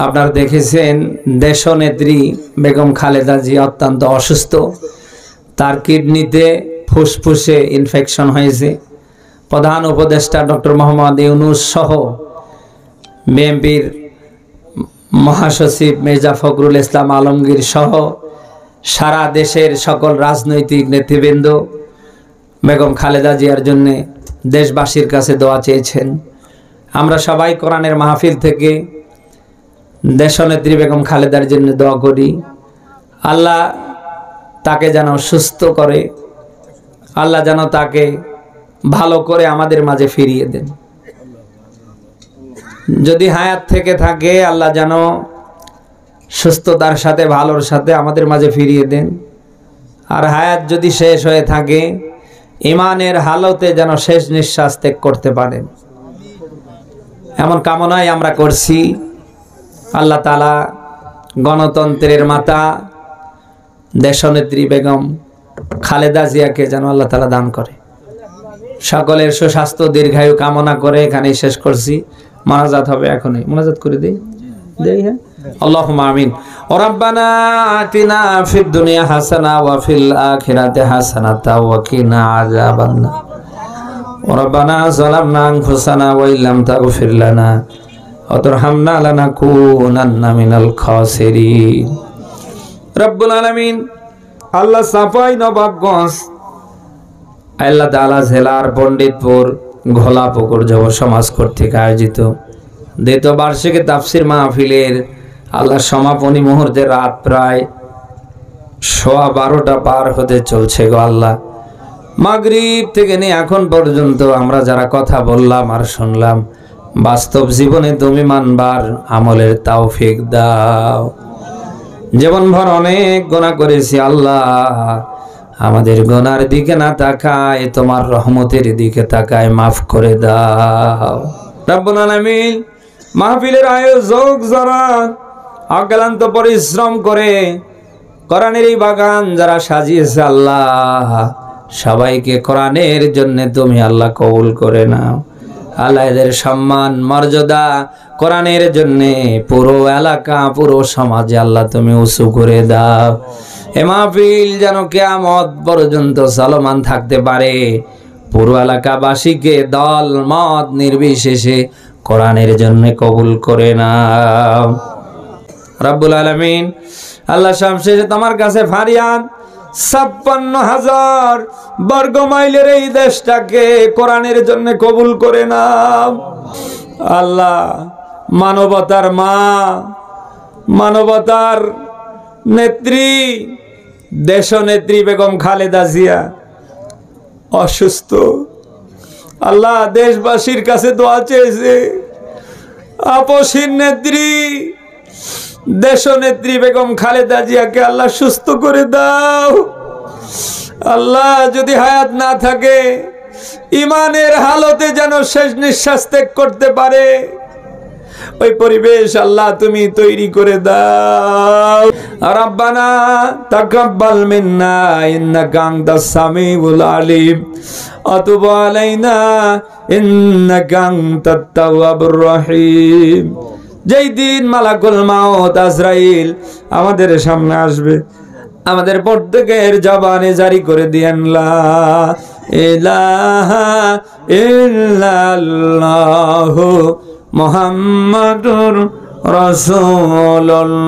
আপনারা দেখেছেন দেশনেত্রী বেগম খালেদা জিয়া অত্যন্ত অসুস্থ। তার কিডনিতে ফুসফুসে ইনফেকশন হয়েছে। প্রধান উপদেষ্টা ডক্টর মোহাম্মদ ইউনূস সহ বিএনপির মহাসচিব মির্জা ফখরুল ইসলাম আলমগীর সহ সারা দেশের সকল রাজনৈতিক নেতৃবৃন্দ বেগম খালেদা জিয়ার জন্য দেশবাসীর কাছে দোয়া চেয়েছেন। আমরা সবাই কোরআনের মাহফিল থেকে দেশনেত্রী বেগম খালেদার জন্য দোয়া করি। আল্লাহ তাকে যেন সুস্থ করে, আল্লাহ যেন তাকে ভালো করে আমাদের মাঝে ফিরিয়ে দেন। যদি হায়াত থেকে থাকে আল্লাহ যেন সুস্থতার সাথে ভালোর সাথে আমাদের মাঝে ফিরিয়ে দেন। আর হায়াত যদি শেষ হয়ে থাকে ইমানের হালতে যেন শেষ নিঃশ্বাস ত্যাগ করতে পারেন, এমন কামনাই আমরা করছি। আল্লাহ তাআলা গণতন্ত্রের মাতা দেশনেত্রী বেগম খালেদা জিয়াকে যেন আল্লাহ তাআলা দান করে। সকলের সুস্বাস্থ্য দীর্ঘায়ু কামনা করে এখানেই শেষ করছি। মোনাজাত হবে, এখনই মোনাজাত করে দেই। হ্যাঁ, আল্লাহুম্মা আমিন। রাব্বানা আতিনা ফিদ দুনিয়া হাসানা ওয়া ফিল আখিরাতি হাসানাতা ওয়া কিনা আযাবান্নার। রাব্বানা যালামনা আনফুসানা ওয়া ইল্লাম তাগফির লানা ওয়া তারহামনা লানাকুনান্না মিনাল খাসিরিন। রব্বুল আলামিন। আল্লাহ সাফাই নবাবগঞ্জ আল্লাহ তাআলা জেলার পণ্ডিতপুর ঘোলাপুকুর যুব সমাজ কর্তৃক আয়োজিত দ্বিতীয় বার্ষিকী তাফসির মাহফিলের আল্লাহ সমাপনী মুহূর্তে রাত প্রায় 12:15 পার হতে চলছে গো আল্লাহ। মাগরিব থেকে নিয়ে এখন পর্যন্ত আমরা যারা কথা বললাম আর শুনলাম, বাস্তব জীবনে তুমি মানবার আমলের তৌফিক দাও। জীবনভর অনেক গুনাহ করেছি আল্লাহ, আমাদের গুনার দিকে না তাকায় তোমার রহমতের দিকে তাকায়, মাফ করে দাও রব্বুল আলামিন। মাহফিলের আয়োজক যারা অক্লান্ত পরিশ্রম করে কোরআনের এই বাগান যারা সাজিয়েছে আল্লাহ, সবাইকে কোরআনের জন্য তুমি আল্লাহ কবুল করে নাও। আল্লাহ এদের সম্মান মর্যাদা কোরআনের জন্য পুরো এলাকা পুরো সমাজে আল্লাহ তুমি উঁচু করে দাও। এ মাহফিল যেন কিয়ামত পর্যন্ত চলমান থাকতে পারে। পুরো এলাকাবাসীকে দল মত নির্বিশেষে কোরআনের জন্য কবুল করে নাও রব্বুল আলামিন। আল্লাহ সবশেষে তোমার কাছে ফারিয়াদ, 56,000 বর্গ মাইলের এই দেশটাকে কোরআনের জন্য কবুল করে নাও আল্লাহ। মানবতার মা, মানবতার নেত্রী দেশনেত্রী বেগম খালেদা জিয়া অসুস্থ আল্লাহ, দেশবাসীর কাছে দোয়া চেয়েছে। আপসীর নেত্রী দেশনেত্রী বেগম খালেদা জিয়াকে আল্লাহ সুস্থ করে দাও আল্লাহ। যদি হায়াত না থাকে ইমানের হালতে যেন শেষ নিঃশ্বাস ত্যাগ করতে পারে, ওই পরিবেশ আল্লাহ তুমি তৈরি করে দাও। রাব্বানা তাকাব্বাল মিন্না ইন্নাকা আনতাস সামিউল আলিম ওয়া তুব আলাইনা ইন্নাকা আনতাত তাওয়াবুর রহিম। যেই দিন মালাকুল মাউত আজরাইল আমাদের সামনে আসবে, আমাদের প্রত্যেকের জবানে জারি করে দিয়েন লা ইলাহা ইল্লাল্লাহু মুহাম্মাদুর রাসূলুল্লাহ।